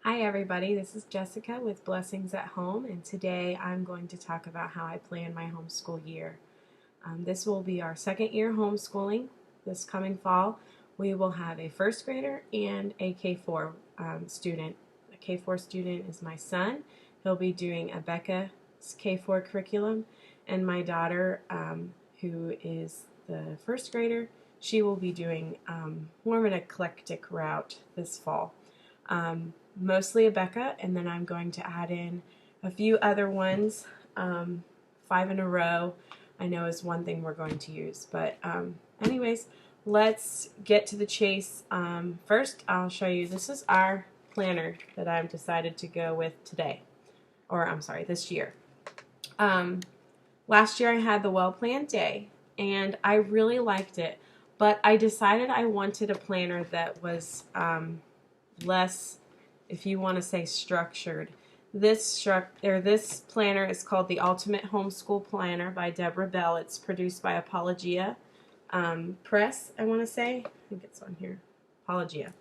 Hi everybody, this is Jessica with Blessings at Home, and today I'm going to talk about how I plan my homeschool year. This will be our second year homeschooling this coming fall. We will have a first grader and a K-4 student. A K-4 student is my son. He'll be doing a Becca's K-4 curriculum, and my daughter, who is the first grader, she will be doing more of an eclectic route this fall. Mostly a Becca, and then I'm going to add in a few other ones. 5 in a row, I know, is one thing we're going to use. But anyways, let's get to the chase. First, I'll show you. This is our planner that I've decided to go with today. Or, I'm sorry, this year. Last year I had the Well-Planned Day, and I really liked it. But I decided I wanted a planner that was less, if you want to say, structured. This planner is called the Ultimate Homeschool Planner by Deborah Bell. It's produced by Apologia Press, I want to say. I think it's on here. Apologia.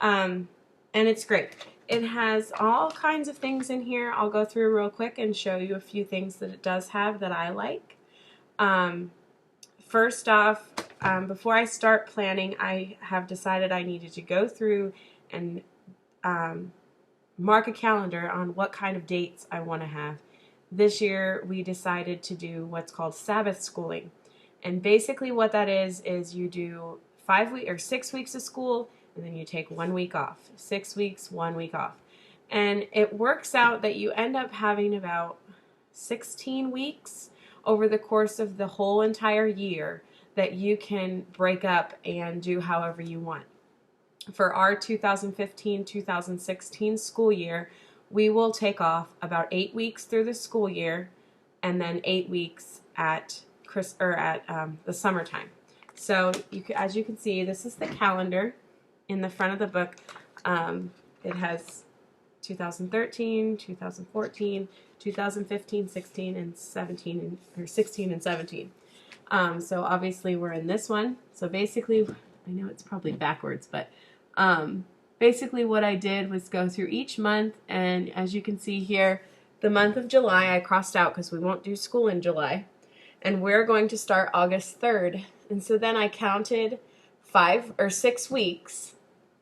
And it's great. It has all kinds of things in here. I'll go through real quick and show you a few things that it does have that I like. First off, before I start planning, I have decided I needed to go through and mark a calendar on what kind of dates I want to have. This year we decided to do what's called Sabbath schooling, and basically what that is you do 6 weeks of school and then you take 1 week off. 6 weeks, 1 week off, and it works out that you end up having about 16 weeks over the course of the whole entire year that you can break up and do however you want. For our 2015-2016 school year, we will take off about 8 weeks through the school year, and then 8 weeks at the summertime. So, as you can see, this is the calendar in the front of the book. It has 2013, 2014, 2015, 16, and 17, or 16 and 17. So obviously we're in this one. So basically, I know it's probably backwards, but basically what I did was go through each month, and as you can see here, the month of July I crossed out because we won't do school in July, and we're going to start August 3rd. And so then I counted 5 or 6 weeks,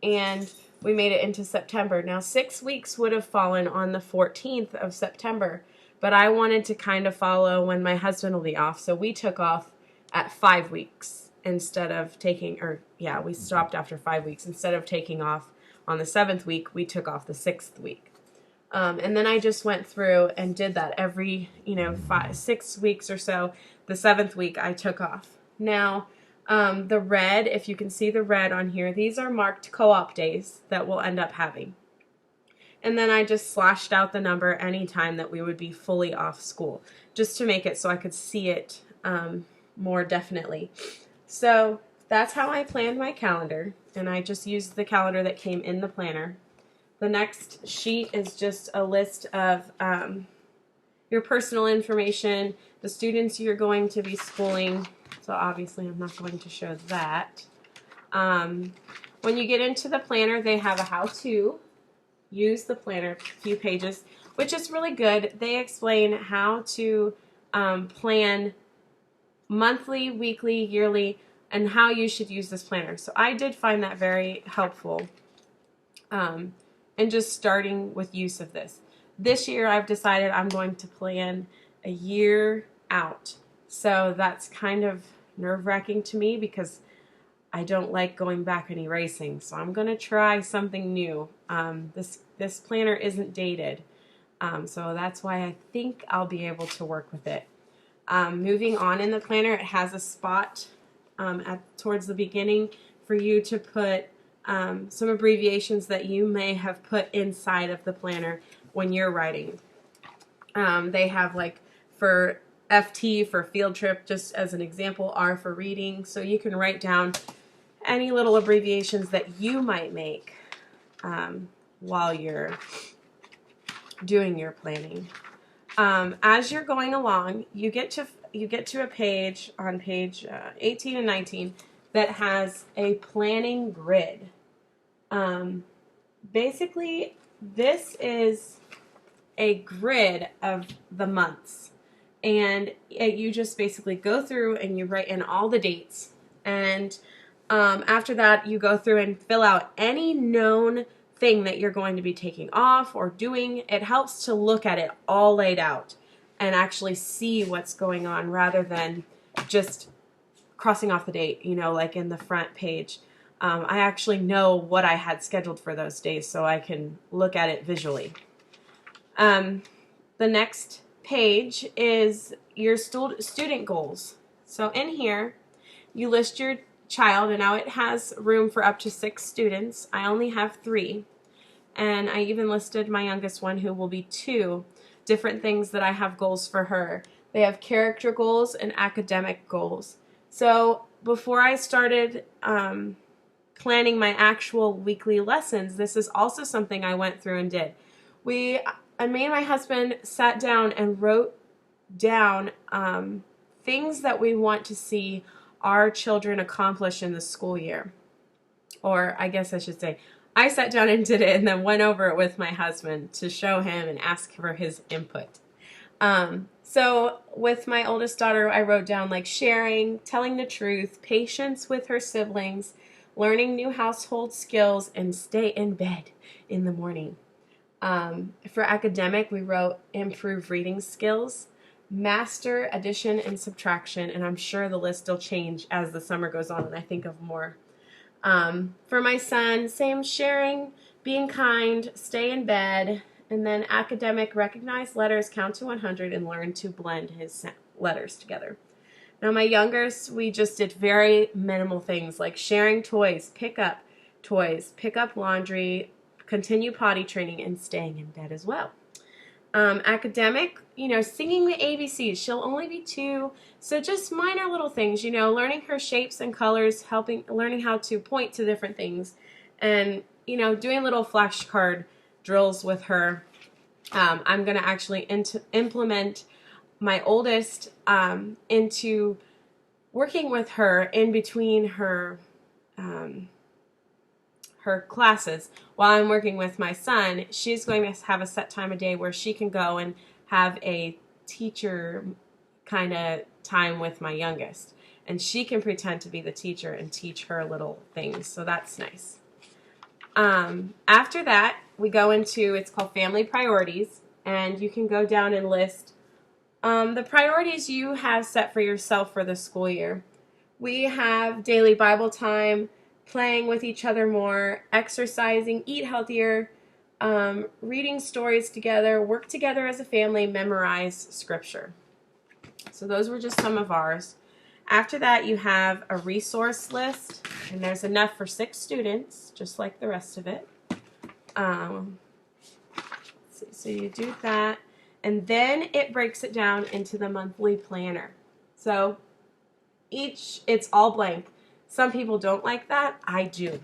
and we made it into September. Now 6 weeks would have fallen on the 14th of September, but I wanted to kind of follow when my husband will be off, so we took off at 5 weeks. Instead of taking, we stopped after 5 weeks. Instead of taking off on the 7th week, we took off the 6th week. And then I just went through and did that every, 6 weeks or so. The 7th week I took off. Now, the red, if you can see the red on here, these are marked co-op days that we'll end up having. And then I just slashed out the number any time that we would be fully off school, just to make it so I could see it more definitely. So that's how I planned my calendar, and I just used the calendar that came in the planner. The next sheet is just a list of your personal information, the students you're going to be schooling. So obviously I'm not going to show that. When you get into the planner, they have a how-to. Use the planner, a few pages, which is really good. They explain how to plan monthly, weekly, yearly, and how you should use this planner. So I did find that very helpful, and just starting with use of this. This year I've decided I'm going to plan a year out. So that's kind of nerve-wracking to me because I don't like going back and erasing. So I'm going to try something new. This planner isn't dated, so that's why I think I'll be able to work with it. Moving on in the planner, it has a spot towards the beginning for you to put some abbreviations that you may have put inside of the planner when you're writing. They have, like, for FT for field trip, just as an example, R for reading, so you can write down any little abbreviations that you might make while you're doing your planning. As you're going along, you get to a page on page 18 and 19 that has a planning grid. basically this is a grid of the months, and you just basically go through and you write in all the dates, and after that you go through and fill out any known thing that you're going to be taking off or doing. It helps to look at it all laid out and actually see what's going on rather than just crossing off the date, you know, like in the front page. I actually know what I had scheduled for those days so I can look at it visually. The next page is your student goals. So in here, you list your child, and now it has room for up to 6 students. I only have 3. And I even listed my youngest one, who will be 2, different things that I have goals for her. They have character goals and academic goals. So before I started planning my actual weekly lessons, this is also something I went through and did. Me and my husband sat down and wrote down things that we want to see our children accomplish in the school year. Or I guess I should say, I sat down and did it and then went over it with my husband to show him and ask for his input. So with my oldest daughter, I wrote down like sharing, telling the truth, patience with her siblings, learning new household skills, and stay in bed in the morning. For academic, we wrote improve reading skills, master addition and subtraction, and I'm sure the list will change as the summer goes on and I think of more. For my son, same, sharing, being kind, stay in bed, and then academic, recognize letters, count to 100, and learn to blend his letters together. Now my youngest, we just did very minimal things like sharing toys, pick up laundry, continue potty training, and staying in bed as well. Academic, singing the ABCs. She'll only be 2, so just minor little things, learning her shapes and colors, learning how to point to different things, and, doing little flashcard drills with her. I'm going to actually implement my oldest into working with her in between her classes. While I'm working with my son, she's going to have a set time of day where she can go and have a teacher kind of time with my youngest. And she can pretend to be the teacher and teach her little things. So that's nice. After that, we go into, it's called family priorities. And you can go down and list the priorities you have set for yourself for the school year. We have daily Bible time, playing with each other more, exercising, eat healthier, reading stories together, work together as a family, memorize scripture. So those were just some of ours. After that, you have a resource list, and there's enough for 6 students, just like the rest of it. So you do that, and then it breaks it down into the monthly planner. So it's all blank. Some people don't like that. I do.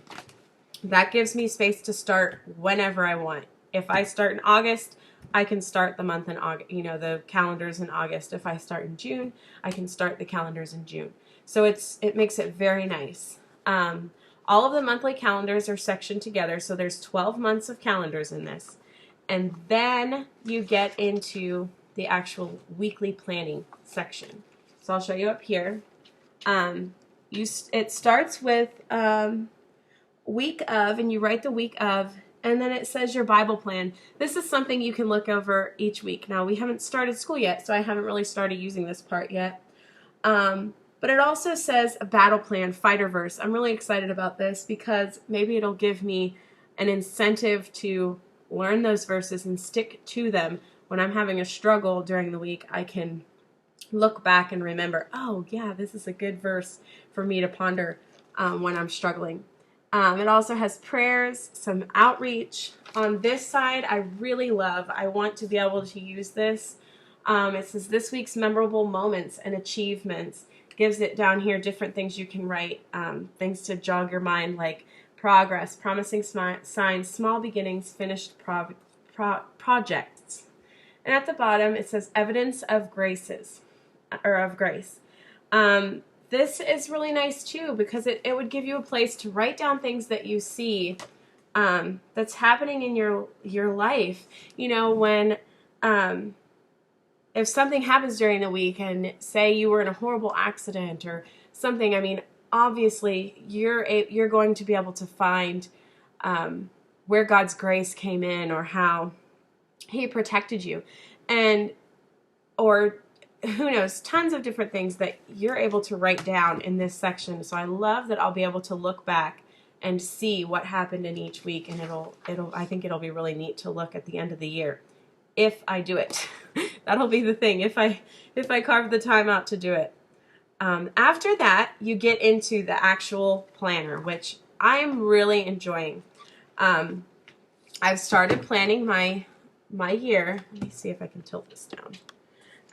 That gives me space to start whenever I want. If I start in August, I can start the month in August, the calendars in August. If I start in June, I can start the calendars in June. So it makes it very nice. All of the monthly calendars are sectioned together, so there's 12 months of calendars in this. And then you get into the actual weekly planning section. So I'll show you up here. It starts with week of, and you write the week of, and then it says your Bible plan. This is something you can look over each week. Now, we haven't started school yet, so I haven't really started using this part yet. But it also says a battle plan, fighter verse. I'm really excited about this because maybe it'll give me an incentive to learn those verses and stick to them. When I'm having a struggle during the week, I can look back and remember, oh yeah, this is a good verse for me to ponder when I'm struggling. It also has prayers, some outreach. On this side, I really love, I want to be able to use this. It says this week's memorable moments and achievements. Gives it down here different things you can write, things to jog your mind, like progress, promising signs, small beginnings, finished projects. And at the bottom, it says evidence of grace. This is really nice too because it would give you a place to write down things that you see that's happening in your life. You know, when if something happens during the week, and say you were in a horrible accident or something, I mean, obviously you're going to be able to find where God's grace came in, or how He protected you, and or who knows, tons of different things that you're able to write down in this section. So I love that I'll be able to look back and see what happened in each week, and I think it'll be really neat to look at the end of the year if I do it. That'll be the thing, if I carve the time out to do it. After that, you get into the actual planner, which I'm really enjoying. I've started planning my year. Let me see if I can tilt this down.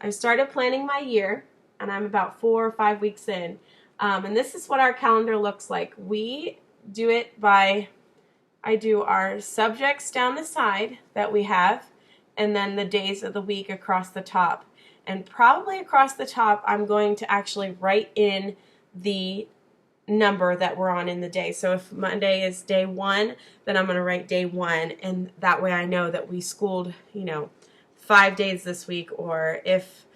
I've started planning my year, and I'm about 4 or 5 weeks in. And this is what our calendar looks like. We do it by, I do our subjects down the side that we have, and then the days of the week across the top. And probably across the top, I'm going to actually write in the number that we're on in the day. So if Monday is day 1, then I'm going to write day 1, and that way I know that we schooled, 5 days this week. Or if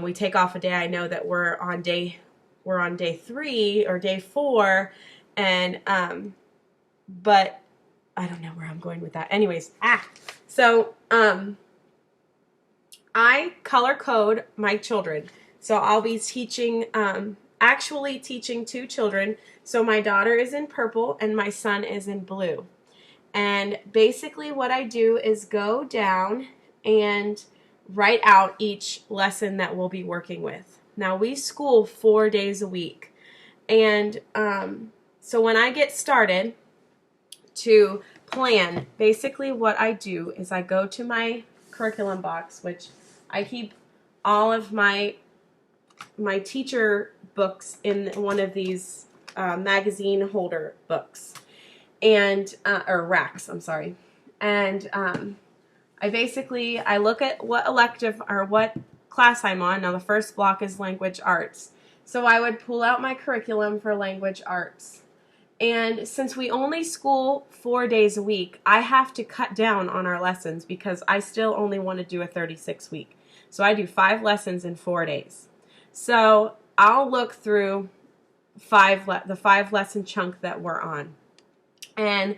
we take off a day, I know that we're on day 3 or day 4, and but I don't know where I'm going with that. Anyways, so I color code my children. So I'll be teaching, actually teaching 2 children. So my daughter is in purple and my son is in blue. And basically what I do is go down and write out each lesson that we'll be working with. Now we school 4 days a week. And so when I get started to plan, basically what I do is I go to my curriculum box, which I keep all of my teacher books in one of these magazine holder books, and or racks, I'm sorry. And I look at what elective or what class I'm on. Now the first block is language arts. So I would pull out my curriculum for language arts. And since we only school 4 days a week, I have to cut down on our lessons because I still only want to do a 36 week. So I do 5 lessons in 4 days. So I'll look through the 5 lesson chunk that we're on. And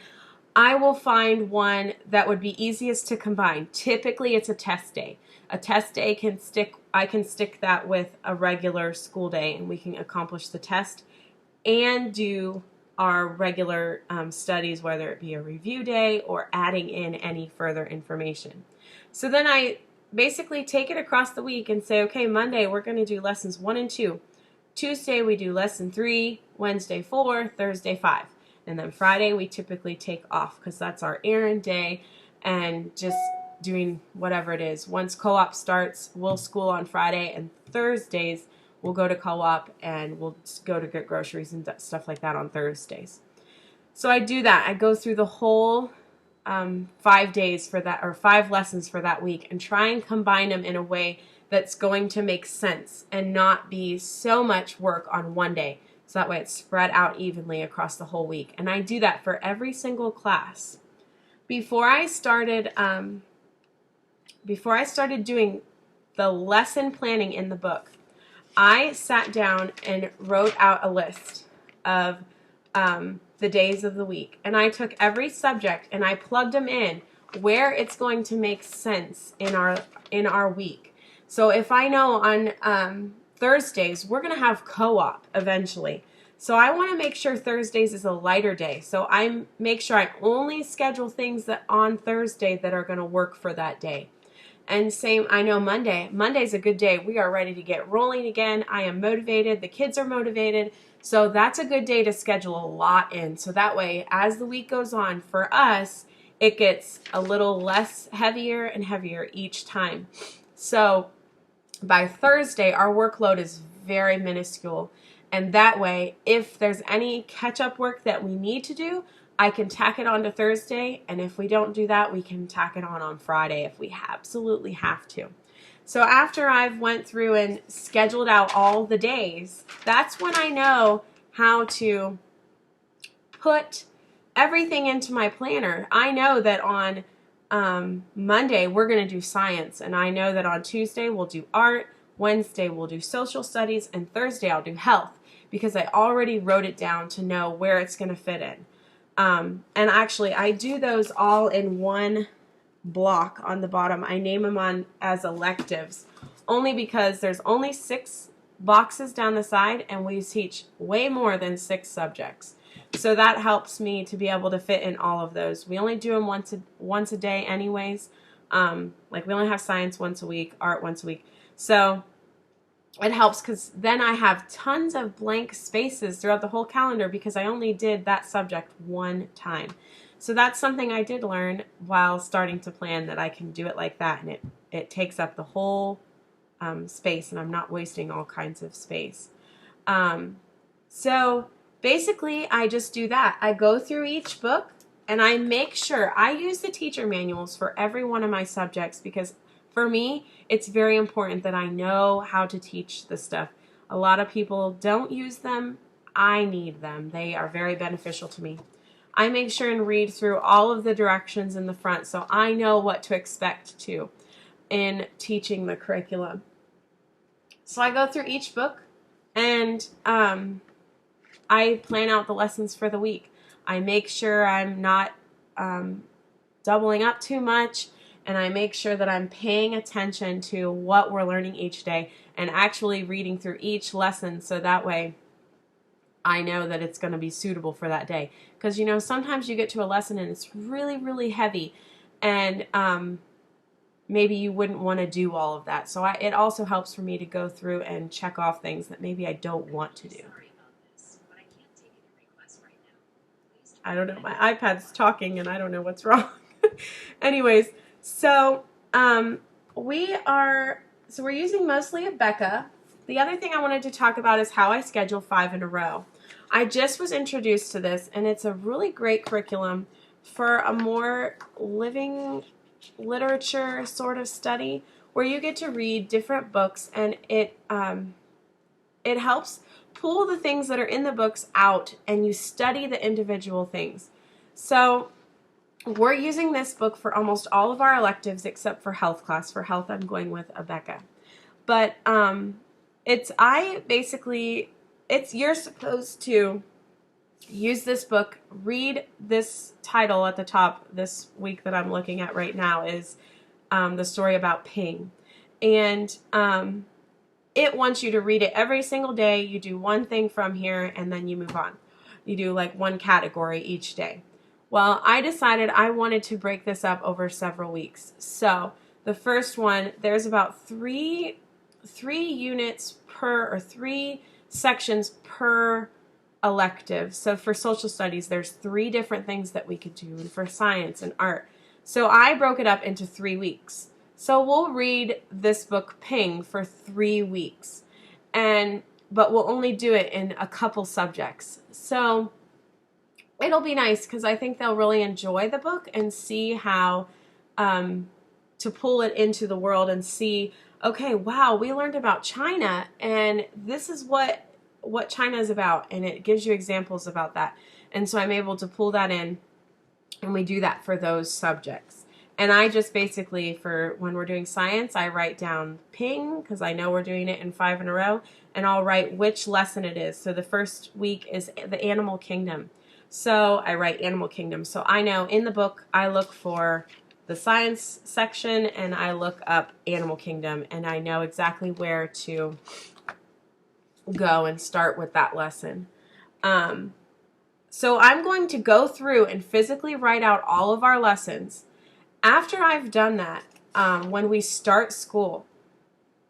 I will find one that would be easiest to combine. Typically it's a test day. A test day I can stick that with a regular school day, and we can accomplish the test and do our regular studies, whether it be a review day or adding in any further information. So then I basically take it across the week and say, okay, Monday we're going to do lessons 1 and 2. Tuesday we do lesson 3, Wednesday 4, Thursday 5. And then Friday we typically take off because that's our errand day and just doing whatever it is. Once co-op starts, we'll school on Friday, and Thursdays we'll go to co-op and we'll go to get groceries and stuff like that on Thursdays. So I do that. I go through the whole 5 days for that, or 5 lessons for that week, and try and combine them in a way that's going to make sense and not be so much work on one day. So that way it's spread out evenly across the whole week. And I do that for every single class. Before I started doing the lesson planning in the book, I sat down and wrote out a list of the days of the week. And I took every subject and I plugged them in where it's going to make sense in our week. So if I know on Thursdays we're going to have co-op eventually, so I want to make sure Thursdays is a lighter day. So I make sure I only schedule things that on Thursday that are going to work for that day. And same, I know Monday's a good day. We are ready to get rolling again. I am motivated. The kids are motivated. So that's a good day to schedule a lot in. So that way, as the week goes on, for us, it gets a little less heavier and heavier each time. So by Thursday, our workload is very minuscule. And that way, if there's any catch-up work that we need to do, I can tack it on to Thursday, and if we don't do that, we can tack it on Friday if we absolutely have to. So after I've went through and scheduled out all the days, that's when I know how to put everything into my planner. I know that on Monday we're going to do science, and I know that on Tuesday we'll do art, Wednesday we'll do social studies, and Thursday I'll do health, because I already wrote it down to know where it's going to fit in. And actually I do those all in one block on the bottom. I name them on as electives, only because there's only 6 boxes down the side, and we teach way more than 6 subjects. So that helps me to be able to fit in all of those. We only do them once a day anyways. Like we only have science once a week, art once a week. So it helps, because then I have tons of blank spaces throughout the whole calendar, because I only did that subject one time. So that's something I did learn while starting to plan, that I can do it like that, and it takes up the whole space, and I'm not wasting all kinds of space. So basically I just do that. I go through each book, and I make sure I use the teacher manuals for every one of my subjects, because for me, it's very important that I know how to teach this stuff. A lot of people don't use them. I need them. They are very beneficial to me. I make sure and read through all of the directions in the front, so I know what to expect to in teaching the curriculum. So I go through each book, and I plan out the lessons for the week. I make sure I'm not doubling up too much, and I make sure that I'm paying attention to what we're learning each day and actually reading through each lesson, so that way I know that it's going to be suitable for that day. Because, you know, sometimes you get to a lesson and it's really, really heavy, and maybe you wouldn't want to do all of that. So it also helps for me to go through and check off things that maybe I don't want to do. I don't know. My iPad's talking and I don't know what's wrong. Anyways, so we're using mostly a Becca. The other thing I wanted to talk about is how I schedule 5 in a row. I just was introduced to this, and it's a really great curriculum for a more living literature sort of study, where you get to read different books, and it helps pull the things that are in the books out, and you study the individual things. So we're using this book for almost all of our electives except for health class. For health, I'm going with a Becca. But you're supposed to use this book, read this title at the top. This week that I'm looking at right now is the story about Ping. And it wants you to read it every single day. You do one thing from here, and then you move on. You do like one category each day. Well, I decided I wanted to break this up over several weeks. So the first one, there's about three units per, or 3 sections per elective. So for social studies, there's 3 different things that we could do, and for science and art. So I broke it up into 3 weeks. So we'll read this book Ping for 3 weeks, but we'll only do it in a couple subjects. So it'll be nice, because I think they'll really enjoy the book and see how to pull it into the world and see, okay, wow, we learned about China, and this is what China is about, and it gives you examples about that. And so I'm able to pull that in, and we do that for those subjects. And I just basically, for when we're doing science, I write down Ping, because I know we're doing it in 5 in a row, and I'll write which lesson it is. So the first week is the animal kingdom. So I write animal kingdom. So I know in the book I look for the science section, and I look up animal kingdom, and I know exactly where to go and start with that lesson. So I'm going to go through and physically write out all of our lessons. After I've done that, when we start school,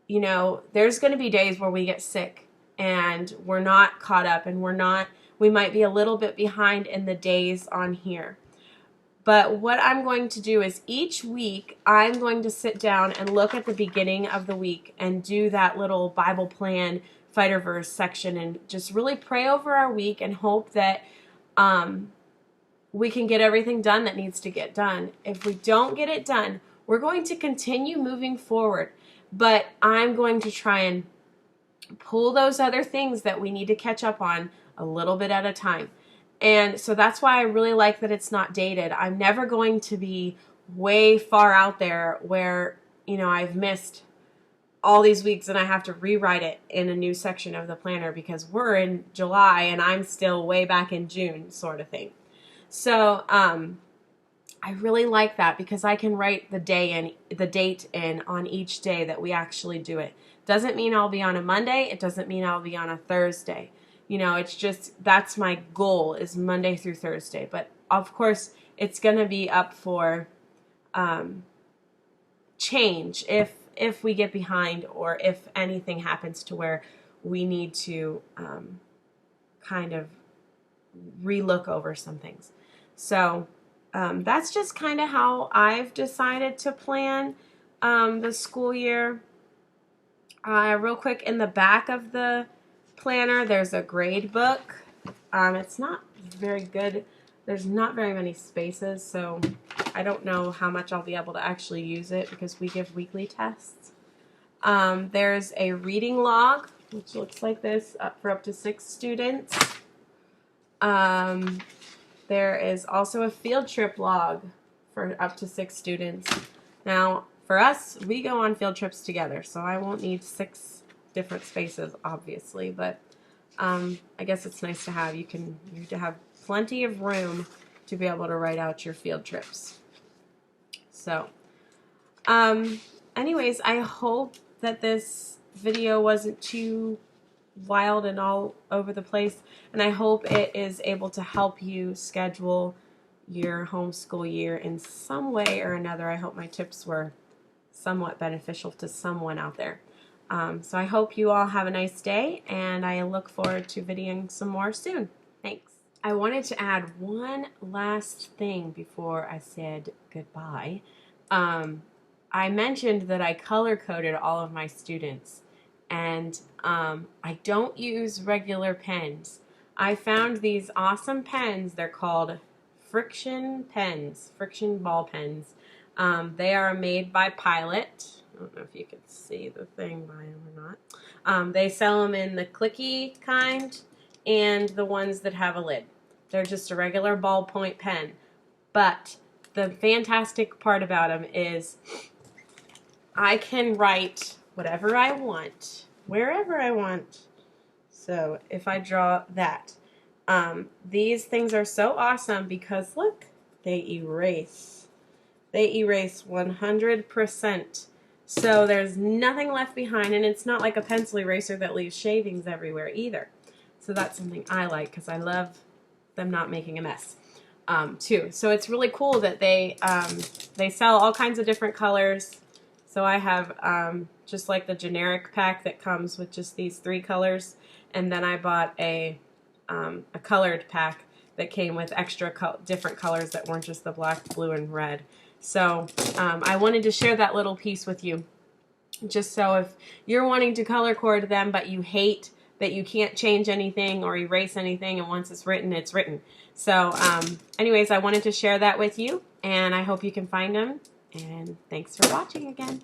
you know, there's going to be days where we get sick and we're not caught up, and we might be a little bit behind in the days on here. But what I'm going to do is each week I'm going to sit down and look at the beginning of the week and do that little Bible plan fighter verse section, and just really pray over our week and hope that we can get everything done that needs to get done. If we don't get it done, we're going to continue moving forward, but I'm going to try and pull those other things that we need to catch up on a little bit at a time. And so that's why I really like that it's not dated. I'm never going to be way far out there where, you know, I've missed all these weeks and I have to rewrite it in a new section of the planner because we're in July and I'm still way back in June, sort of thing. So I really like that because I can write the date in on each day that we actually do it. Doesn't mean I'll be on a Monday. It doesn't mean I'll be on a Thursday. You know, it's just, that's my goal, is Monday through Thursday. But of course, it's going to be up for change if we get behind or if anything happens to where we need to kind of relook over some things. So that's just kind of how I've decided to plan the school year. Real quick, in the back of the planner, there's a grade book. It's not very good. There's not very many spaces, so I don't know how much I'll be able to actually use it because we give weekly tests. There's a reading log, which looks like this, for up to 6 students. There is also a field trip log for up to 6 students. Now, for us, we go on field trips together, so I won't need 6 different spaces, obviously, but I guess it's nice to have. You have plenty of room to be able to write out your field trips. So, anyways, I hope that this video wasn't too wild and all over the place, and I hope it is able to help you schedule your homeschool year in some way or another. I hope my tips were somewhat beneficial to someone out there. So I hope you all have a nice day, and I look forward to videoing some more soon. Thanks. I wanted to add one last thing before I said goodbye. I mentioned that I color-coded all of my students, and I don't use regular pens. I found these awesome pens. They're called friction pens, friction ball pens. They are made by Pilot. I don't know if you can see the thing by them or not. They sell them in the clicky kind and the ones that have a lid. They're just a regular ballpoint pen. But the fantastic part about them is I can write whatever I want, wherever I want. So if I draw that, these things are so awesome because look, they erase. They erase 100%. So there's nothing left behind, and it's not like a pencil eraser that leaves shavings everywhere either. So that's something I like because I love them not making a mess too. So it's really cool that they sell all kinds of different colors. So I have just like the generic pack that comes with just these 3 colors, and then I bought a colored pack that came with extra different colors that weren't just the black, blue, and red. So I wanted to share that little piece with you, just so if you're wanting to color cord them but you hate that you can't change anything or erase anything, and once it's written, it's written. So anyways, I wanted to share that with you, and I hope you can find them, and thanks for watching again.